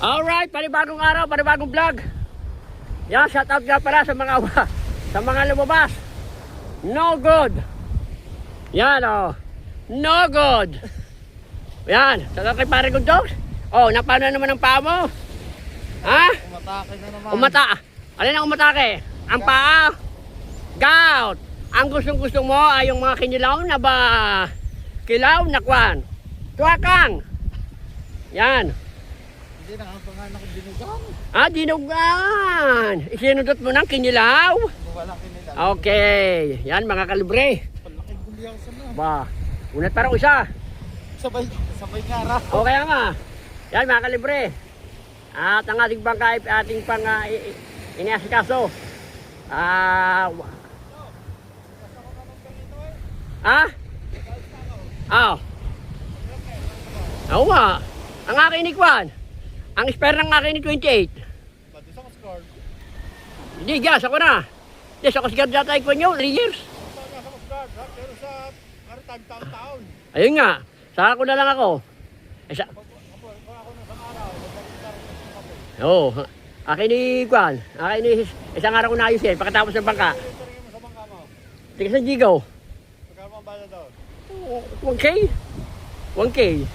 Alright, panibagong araw, panibagong vlog. Yan, shoutout nga pala sa mga sa mga lumabas. No good. Yan oh. No good. Yan, shoutout kay pare Gundong. Oh, napano naman ang paa mo? Ha? Umatake na naman. Alin ang umatake? Ang paa? Gout. Ang gustong-gusto mo ay yung mga kinilaw na ba? Kilaw na kwan. Tuwakang. Yan. Hindi nakapangan ako dinugang. Ah, dinugan. Isinudot mo ng kinilaw? Wala kinila. Okay. Yan mga kalibre. Palaking guliyaw sa na. Ba, unat parang isa. Sabay nga O kaya nga. Yan mga kalibre. At ang ating bangka ay ating pang iniasikaso. Oo nga. Ang akin ni Kwan. Ang spare ng akin ni 28. Ba't isa ko score? Hindi, gas ako na. Hindi, sa Coast Guard data ko nyo, 3 years. Saan nga sa score? Pero sa maritime taon-taon. Ayun nga, saka ko na lang ako. Kung ako na isang araw, magkakaroon ng kape. Oo, akin ni Kwan. Akin ni isang araw ko na ayusin pagkatapos ng bangka. Tingin mo sa bangka mo. Tigas ng Gigaw. Magkano ang bayad doon? 1K. 1K.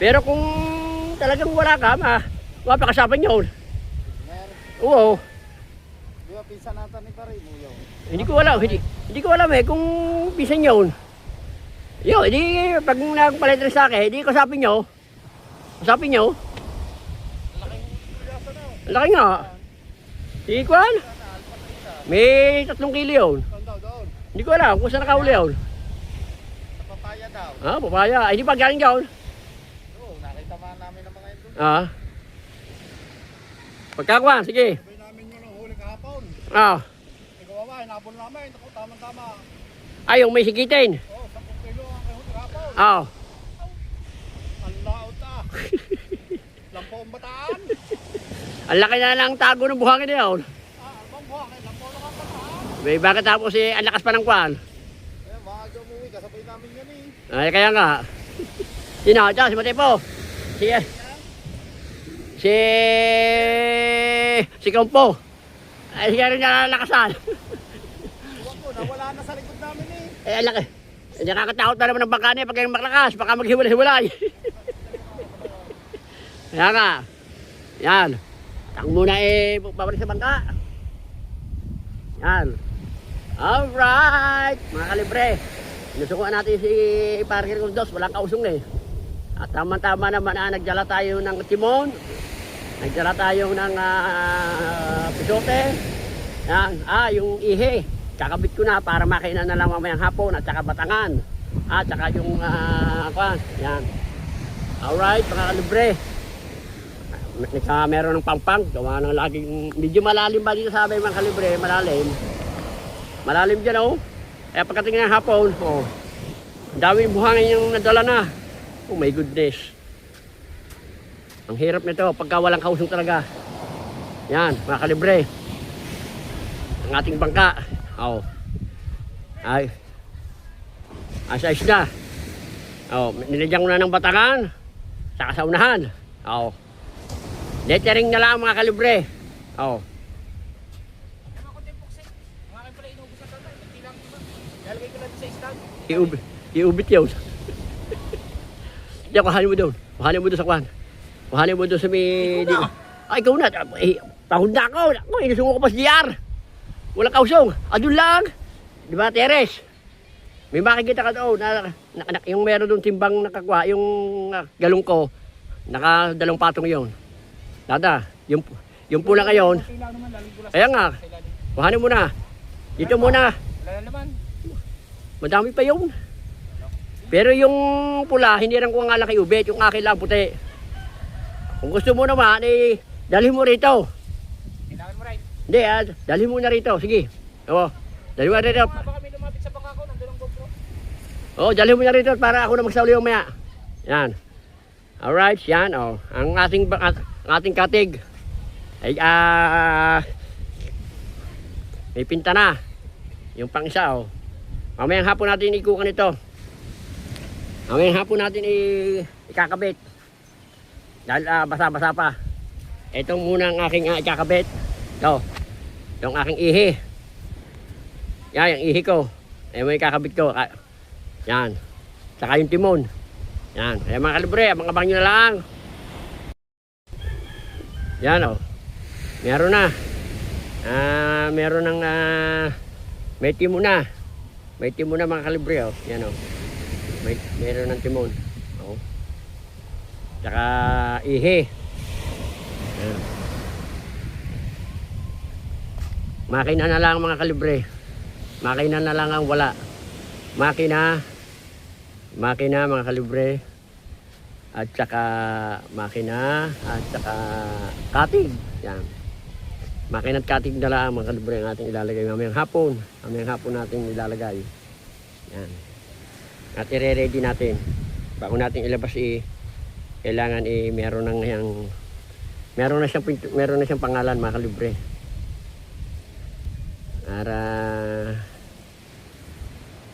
Pero kung talagang wala ka, mapakasapan yun. Meron. Oo. Di ba pinsan natin ni Pare mo yun? Hindi ko alam kung pisan yun. Yo, hindi pag nagpalit rin sa akin, hindi kasapin nyo. Kasapin nyo. Laking guliyaw na. Laki nga. Hindi ko alam. May 3 kilo yun. Saan daw doon? Hindi ko alam kung saan nakahuli yun. Sa papaya daw. Ah, papaya. Ay, hindi pa galing yun. Oo, nakita man namin ng mga ito. Ah. Pagkakuan, sige. Sabay namin yun ng huli kahapon. Ah. Ikaw ba, hinabol namin. Ako, tama-tama. Ay, yung may sigitin. Oo, 10 kilo ang huli kahapon. Ah. Ang laot ah. Lampo ang bataan. Ang laki na lang tago ng buhangin na yun. Albang buha, kaya lampo lang ang bataan. May bakit tapos ang lakas pa ng kwan. Eh, maaga umuwi, kasabay namin yan eh. Ay, kaya nga. Sino? Diyan, si Matepo. Si Kampo. Ay, siya rin nalakasan. Huwag ko, nawala na sa likod namin eh. Eh, ang laki. Nakakatakot na naman ng bangka niya pag yung maklakas. Baka maghiwalay-hiwalay. Kaya nga. Yan. Tang muna babalik sa bangka. Yan. Alright. Mga kalibre. Nusukuan natin si Parker Guldos. Walang kausong eh. At tama-tama naman nagdala tayo ng timon. Nagdala tayo ng pisote. Yan. Yung ihe. Kakabit ko na para makainan na lang mamayang hapon at saka batangan. At saka yung yan. Alright, mga kalibre. Meron ng pampang. Gawa ng laging medyo malalim ba dito sa amin mga kalibre. Malalim. Malalim dyan oh. Kaya pagkatingin ng hapon, oh. Ang daming buhangin yung nadala na. Oh my goodness. Ang hirap nito pagka walang kausong talaga. Yan, mga kalibre. Ang ating bangka. Oh. Ay. Asayos na. Oh, nilagyan ko na ng batangan. Saka sa unahan. Oh. Lettering na lang mga kalibre. Oh. Iubit yun. Hindi, kuhanin mo doon. Kuhanin mo doon sa kwan. Kuhanin mo doon sa may... Ay, ikaw na. Pahod na ako. Ako, inusungo ko pa sa DR. Walang kausong. Doon lang. Di ba, Teres? May makikita ka doon. Yung meron doon timbang nakakuha. Yung galong ko. Nakadalong patong yun. Dada, yung pula ngayon. Kaya nga. Kuhanin mo na. Dito muna. Wala naman. Madami pa yun. Pero yung pula, hindi rin ko nga laki ubit. Yung akin lang puti. Kung gusto mo naman, dalhin mo rito. Kailangan mo right. Hindi, dalhin mo na rito. Sige. Oo. Dalhin mo na rito. Baka may lumapit sa bangka ko, nandun ang GoPro. Oo, dalhin mo na rito para ako na magsauli umaya. Yan. Alright, yan. Oh. Ang ating katig ay may pinta na. Yung pang isa, oh. Mamayang hapon natin ikukan ito. Mamayang hapon natin ikakabit. Dahil basa-basa pa. Itong muna ang aking ikakabit. Ito. Itong aking ihi. Yan, yung ihi ko. Ayan mo yung kakabit ko. Yan. Saka yung timon. Yan. Ayan mga kalibre, abang-abang nyo na lang. Yan o. Meron na. Meron ng may timon na. May timon na mga kalibre o. Yan o. Meron ng timon. O. Saka ihi. Yan. Makina na lang mga kalibre. Makina na lang ang wala. Makina mga kalibre. At saka makina. At saka cutting. Yan. Makina at cutting na lang mga kalibre ang ating ilalagay mamayang hapon. Mamayang hapon natin ilalagay. Yan. At i-ready natin. Bago natin ilabas kailangan meron na siyang pangalan mga kalibre. Para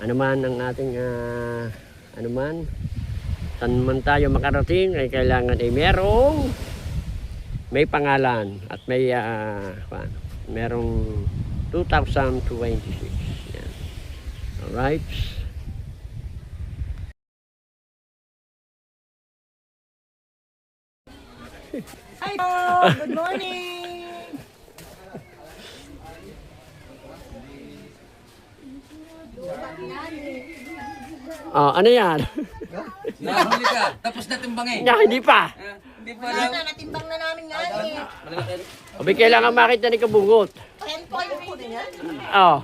ano man ang ating saan man tayo makarating ay kailangan may pangalan at merong 2026. Yan. Alright. Hi, good morning. Oh, ano yan? Nahuli ka, tapos natimbangin. Hindi pa. Hindi pa Wala lang. na, natimbang na namin nga eh. Abi, kailangan makita ni Kabungot. 10 po yung po din yan. Oh.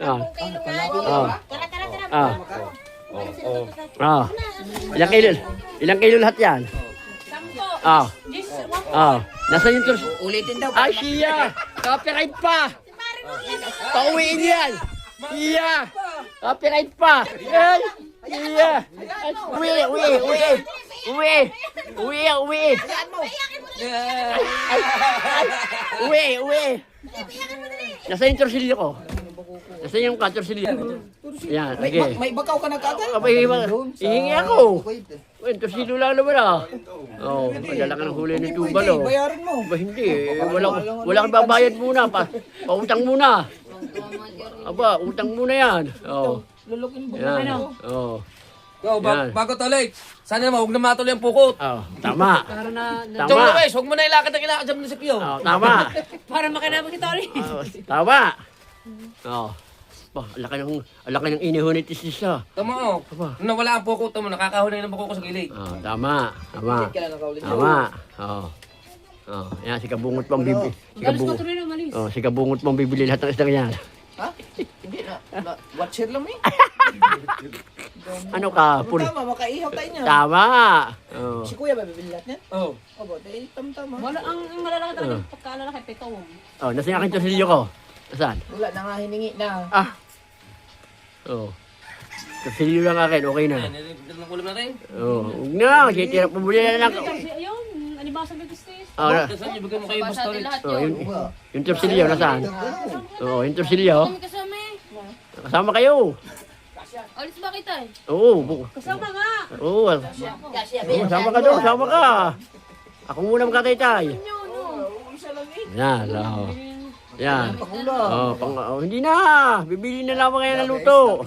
Oh. Kung kilo nga eh. Oh. Tara, tara, tara. Ah. Oh. Ilang kilo lahat yan? 10. Oh. Oh. Nasaan yung turs? Ulitin daw. Ay, siya! Copyright pa! Pauwiin yan! Siya! Copyright pa! Ay! Siya! Uwi! Nasaan yung torsilyo ko? Nasaan yung torsilyo? Yan, okay. May bakaw ka na kagad. Ihingi ako. Well, torsilyo lang naman ah. Oo, madala ka ng huli ng tubal oh. Bayaran mo. Ba hindi, wala kang babayad muna, pautang muna. Aba, utang muna yan. Oo. Lulukin mo. Yan. Oo. Yo, Yan. bago tuloy. Sana naman, huwag na matuloy ang pukot. Oo, tama. Chong Tama. Luis, huwag mo na ilakad ang ilakad sa munisipyo. Oo, tama. Para makanabang kita rin. Oo, tama. Oo. Ba, alaki ng inihunit isa. Tama o. Aba. Nung nawala ang pukot mo, nakakahuli ng pukot sa gilid. Oo, tama. Tama. Oo. Oh, yan si Kabungot pang bibili. Si Kabungot. Oh, si Kabungot pang bibili lahat ng isdang yan. Ha? Hindi na. Watcher lang eh. Ano ka? Tama, makaihaw tayo niya. Tama. Oh. Si Kuya ba bibili lahat niyan? Oo. Obo, dahil tama. Wala, ang malalaki talaga yung pagkaalalaki, petong. Oh, nasa yung aking torsilyo ko. Nasaan? Wala na nga hiningi na. Ah. Oh. Torsilyo lang akin, okay na. Ang ulam natin. Oh, huwag na. Titira, pumuli na lang. Ayun, alibasa may gustis. Oh, Saan niyo bigyan mo kayo basta ulit? yung torsilyo, nasaan? Oh, yung torsilyo. Kasama eh. Kasama kayo. Alis ba kita eh? Oo. Kasama nga. Oo. Sama ka doon, sama ka. Ako muna magkataytay. Yan, oh. Yan. Oh, hindi na. Bibili na lamang ngayon ng luto.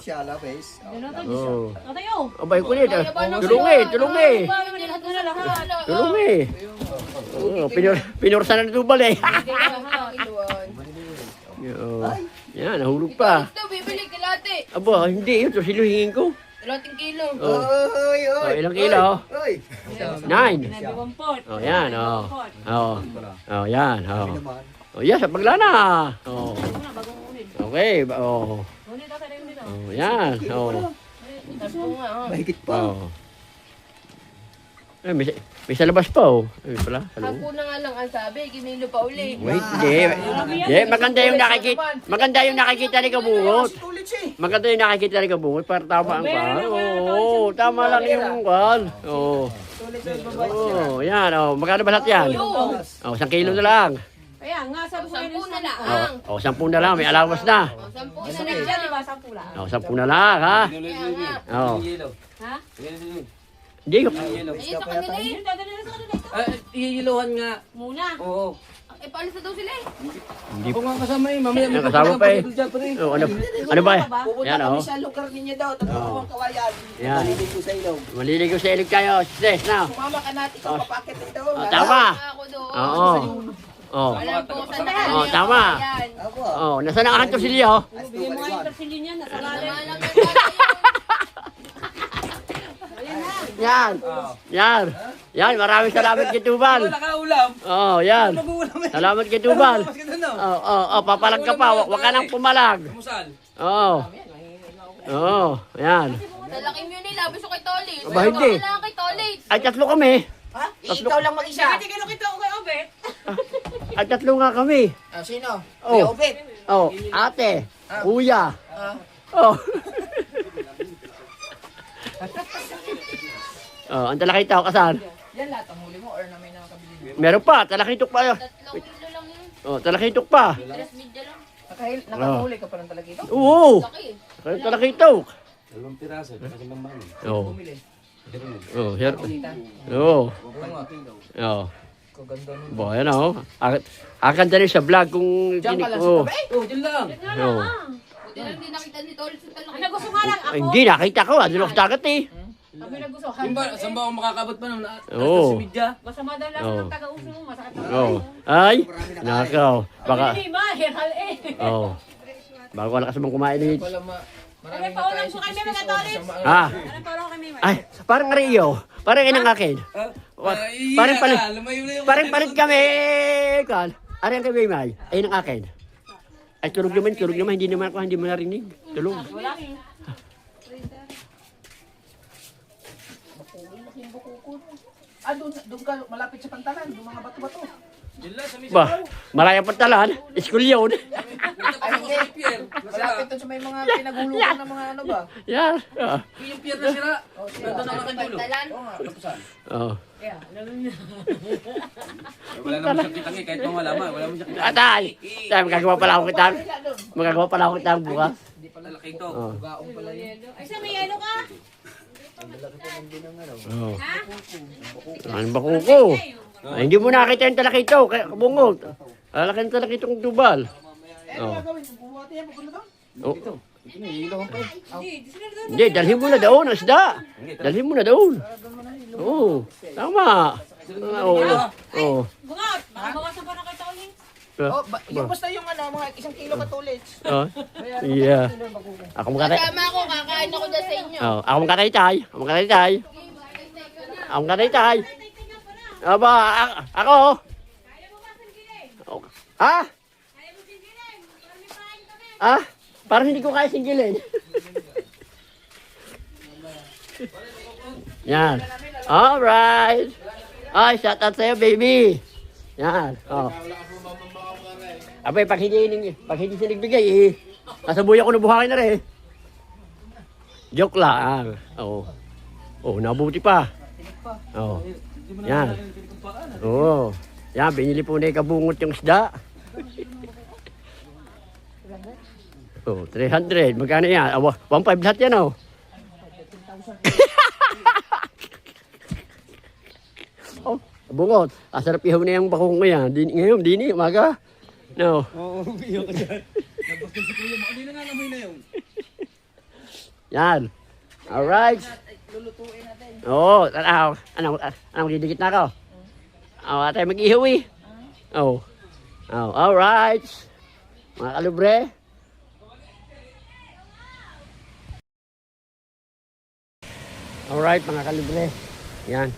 Oh. Katayo. Abay kulit. Tulungi. Oh, pinursa na tubal eh. Oh. Yan, nahulog pa. Ito, bibili kilate. Aba, hindi. Ito sinuhingin ko. Kalating kilo. Oh. Oh, ilang kilo? 9. Nabiwampot. Oh, yan. Oh. Oh. Oh, yan. Oh. Oh, yes, sa paglana. Oh. Bagong unin. Okay. Oh. Unin tatay rin dito. Oh, yan. Oh. Tarpo nga oh. Mahigit Oh. Eh, may sa labas pa oh. Ay, pala. Hello. Ako na nga lang ang sabi, kinilo pa uli. Wait, hindi. Maganda yung nakikita. Maganda yung nakikita ni Kabungot. Maganda yung nakikita ni Kabungot para tama ang pan. Oo, tama lang yung pan. Oo. Oh, yan oh. Magkano ba lahat yan? Oh, 1 kilo na lang. Kaya nga, sabi ko Sampu na lang. Oh, 10 na lang. May alawas na. Sampu na Isa lang. na dyan, diba? 10 lang. Oh, 10 na lang ha. Kaya nga. Oh. Ha? Hindi. Ayun sa kanila eh. Yung dadali na sa kanila ito. Iiluhan nga. Muna. Oo. Eh, paano sa daw sila eh? Hindi Ako nga kasama eh. Mamaya may Kasama pa eh. pupunta pa rin. Oh, ano ba? Pupunta Yan, kami oh. sa lugar ninyo daw. Tatlo ang kawayan. Yan. Malilig ko sa ilog. Maliligaw sa ilog kayo. Stress na. Sumama ka natin ikaw papakit ito. Tama. Ako doon. Oo. Oh. Alam ko sa Oh, tama. Yan. Ako. Oh, nasaan ang aking silyo? Bigyan mo nga yung persilyo niya. Nasa lalim. Alam ko yun. Yan. Yan. Yan, maraming salamat kay Tubal. Nakaulam. Oh, yan. Mag-uulam eh. Salamat kay Tubal. Mas ganda no? Oh, papalag ka pa. Huwag ka nang pumalag. Musal. Oo. Oo, yan. Sa laki mo yun eh. Labis ko kay Tolit. Aba, hindi. Kailangan kay Tolit. Ay, tatlo kami. Ha? Ikaw lang mag-isa. Hindi ka kita ko kay Obet. Ay, tatlo nga kami. Sino? Oh. Kuya Obet. Oh, ate, kuya. Oh. Oh, ang talakita ko kasan? Yan lahat ang huli mo or na may nakakabili. Meron pa, talakitok pa. 3 kilo lang yun. Oh, talakitok pa. 3 media lang. Nakahuli ka pa ng talaga ito? Oo. Laki eh. Kaya talakitok. Dalawang piraso, kasi mamahal. Oh. Bumili. Oh, here. Kita. Oh. Ano? Oh. Kaganda nun. Bo, yan oh. Akan dali sa vlog kung Diyan ka lang oh. sa tabi. Oh, dyan lang. Oh. Buti lang di nakita ni Tolit sa talaki. Ano gusto nga lang ako? Ay, hindi nakita ko, ano sa dagat eh. Kami naggusto. Saan ba ako makakabot pa naman? Oo. Sa media. Basta madala Oh. ng taga-uso mo. Masakit na. Oh. Ay, nakaw. Baka, Hindi ba? Heral eh. oh. Baka wala kasi mong kumain eh. Wala Ano maraming pa ulam ko kami mga Tolit? Ha? Ano pa ulam kami? Ay, parang Rio. Parang inang akin. Parang palit. Parang palit kami. Kan. Ano yung kami, May? Ay, inang akin. Ay, tulog naman. Hindi naman ako, hindi mo narinig. Tulog. Wala. Doon ka malapit sa pantalan. Doon mga bato-bato. Ba, malaya pantalan. School yun. Ay, hindi. Malapit doon sa may mga pinagulukan ng mga ano ba? Yan. Oh. Yung pier na sira. Ganda na aking dulo. Talan. Oo nga, tapusan. Oh. Kaya, alam niyo. Wala naman siyang kitang eh, kahit pang wala man, wala naman siyang kitang. Atay! Tay, magagawa pala ako kitang. Magagawa pala ako kitang bukas. Hindi pala Lalaki ito. Oh. gaong pala yun. Ay, sa may ano ka? Oh. Ano ba kuko? Ay, hindi mo nakita yung talakito. Kaya kabungot. Lalaki yung talakito ng tubal. Oh. Gagawin, bumuhati yan, pupunta doon. Oh. Iniilawan pa eh. Hindi, dalhin mo na doon ang isda. Dalhin mo na doon. Oo. Tama. Oo. Oo. Bungat! Makabawasan pa na kay Tolit. Oh, yung basta yung ano, mga 1 kilo katulid. Oh. Yeah. Ako makatay. Tama ako, kakain ako dyan sa inyo. Oh, ako makatay-tay. Ako makatay-tay. Ako makatay-tay. Aba, ako. Ha? Ah? Parang hindi ko kaya singgilin. Yan. Alright. Ay, shout out sa'yo, baby. Yan. Oh. Abay, pag hindi sinigbigay, eh, nasabuya ko na buhangin na rin. Joke lang. Oo. Oh, nabuti pa. Oh. Yan. Oo. Yan, binili po na kabungot yung isda. Oh, 300. Magkano yan? 1.5 lahat yan, oh. Oh, bungot. Asarap ihaw na yung bakong ko yan. Ngayon, dini, umaga. No. Oo, biyo ka dyan. Nabastos si Kuya mo. Hindi na nga namoy na yun. Yan. Alright. Lulutuin natin. Oo. Ano, magdidikit na ako. Oh, tayo mag-ihaw eh. Oh. Oh, alright. Mga kalubre. Alright, mga kalibre. Yan.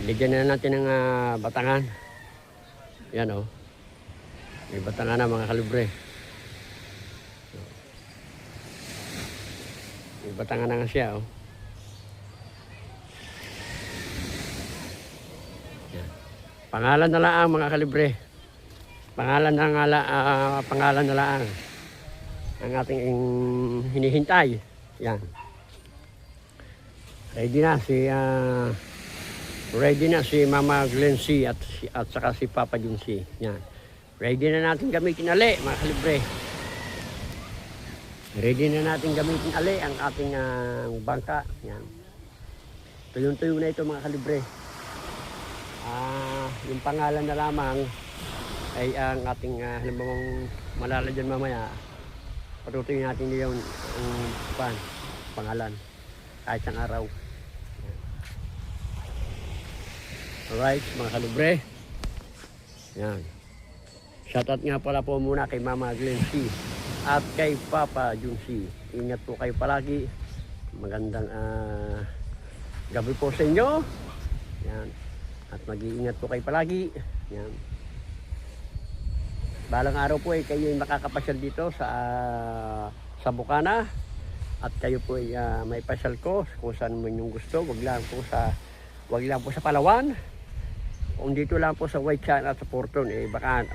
Bigyan na natin ng batangan. Yan, oh. May batangan na, mga kalibre. May batangan na nga siya, oh. Yan. Pangalan na lang, mga kalibre. Pangalan na lang ang ating hinihintay. Yan. Ready na si Mama Glency at saka si Papa Junsi. Yan. Ready na natin gamitin ali, mga kalibre. Ready na natin gamitin ali ang ating bangka. Yan. Tuyong-tuyo na ito, mga kalibre. Yung pangalan na lamang ay ang ating halimbawang malala dyan mamaya. Patutuyin natin yung pangalan kahit isang araw. Alright, mga kalibre. Yan. Shoutout nga pala po muna kay Mama Glenn C. At kay Papa Jun C. Ingat po kayo palagi. Magandang gabi po sa inyo. Yan. At mag-iingat po kayo palagi. Yan. Balang araw po ay kayo ay makakapasyal dito sa Bukana. At kayo po ay may pasyal ko kung saan mo yung gusto. Wag lang po sa Palawan. Kung dito lang po sa White Chan at sa Porton,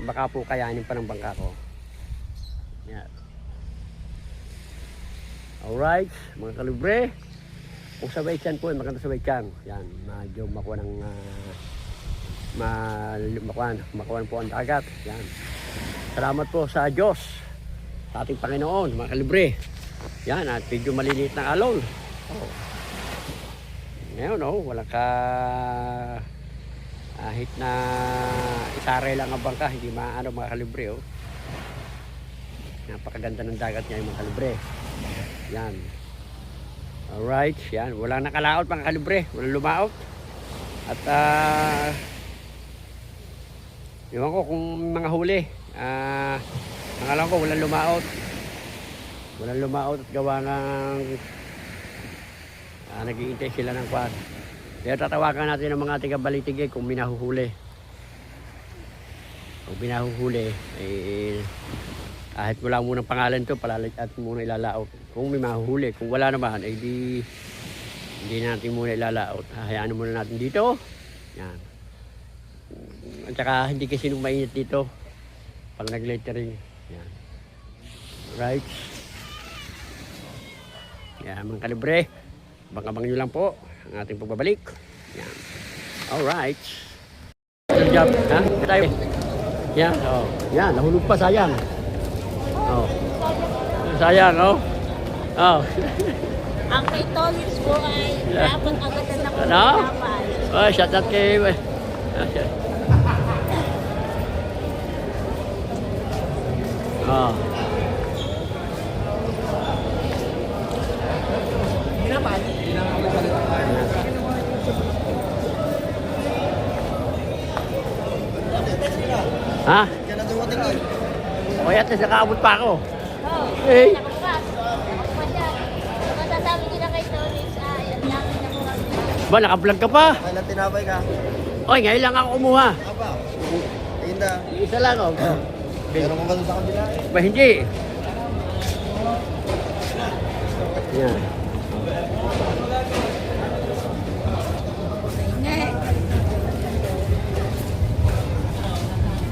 baka po kayanin pa ng bangka ko. Yan. Alright, mga kalibre. Kung sa White Chan po, maganda sa White Chan. Yan, medyo makuha ng makuha po ang dagat. Yan. Salamat po sa Diyos, sa ating Panginoon, mga kalibre. Yan, at medyo maliliit na alon. Oh. Ngayon, walang kahit na isaray lang ang bangka, hindi maano mga kalibre. Napakaganda ng dagat niya yung mga kalibre. Yan. Alright, yan. Walang nakalaot mga kalibre, walang lumaot. At iwan ko kung mga huli. Alam ko walang lumaot. Walang lumaot at gawa ng nag-iintay sila ng kwan. Kaya tatawagan natin ng mga taga-Balitigay kung minahuhuli. Kung minahuhuli, kahit wala munang pangalan to, palalit at muna ilalaot. Kung may mahuhuli, kung wala naman, hindi natin muna ilalaot. Hayaan muna natin dito. Yan. At saka hindi kasi nung mainit dito pag nag-lettering. Yan. Right. Yan, mga kalibre. Abang-abang nyo lang po ang ating pagbabalik. Yan. Alright. Good job. Ha? Tayo. Yan. Oh. Yan. Nahulog pa. Sayang. Oh. Sayang. Oh. Oh. Ang kay Tolits po ay dapat agad na Ano? Oh, shout out kay... Oh. Ha? Kaya na dumating eh. O yan, nakaabot pa ako. Oh, Eh. masasabi nila kay Tolits, yan lang nakuha. Ba, naka-vlog ka pa? May lang tinapay ka. Oy, ngayon lang ako kumuha. Aba. Ayun na. Isa lang, oh. Meron mo ba doon sa kabila? Ba, hindi. Yan.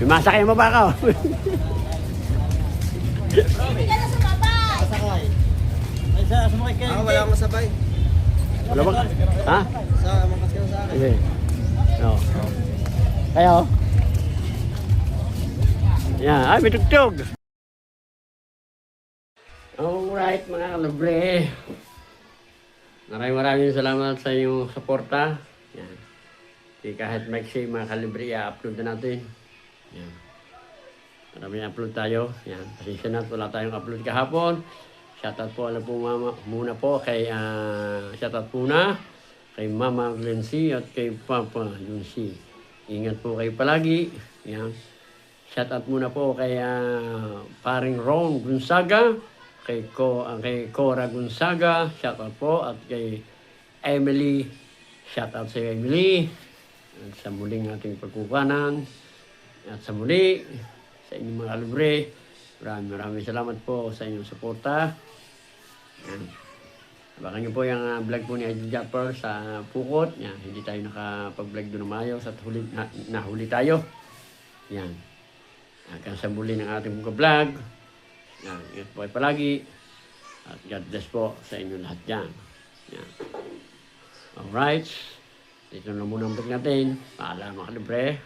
Sumasakay mo ba ako? Hindi ka na sumabay! Sakay. Ay, sumakay kayo. Wala akong masabay. Wala ba? Ha? Mangkas ka na sa akin. Sige. No. Kayo? Yan. Ay, may tugtog. Alright, mga kalibre. Maraming salamat sa inyong suporta. Yan. Kahit maiksi mga kalibre, i-upload na natin. Yan. Maraming upload tayo. Yan. Pasensya na, wala tayong upload kahapon. Shoutout po, muna po kay shoutout muna kay Mama Glenn C at kay Papa Jun C. Ingat po kayo palagi. Yan. Shoutout muna po kay paring Ron Gonzaga, kay Cora Gonzaga, shoutout po, at kay Emily, shoutout sa Emily. At sa muling ating pagkukanan. At sa muli, sa inyong mga kalibre, maraming salamat po sa inyong suporta. Yan. Abangan nyo po yung vlog po ni Idol Japper sa Pukot. Yan. Hindi tayo nakapag-vlog doon ng maayos at nahuli tayo. Yan. Hanggang sa muli ng ating vlog. Yan. Ingat po kayo palagi. At God bless po sa inyo lahat dyan. Yan. Alright. Ito na muna ang vlog natin. Paalam mga kalibre.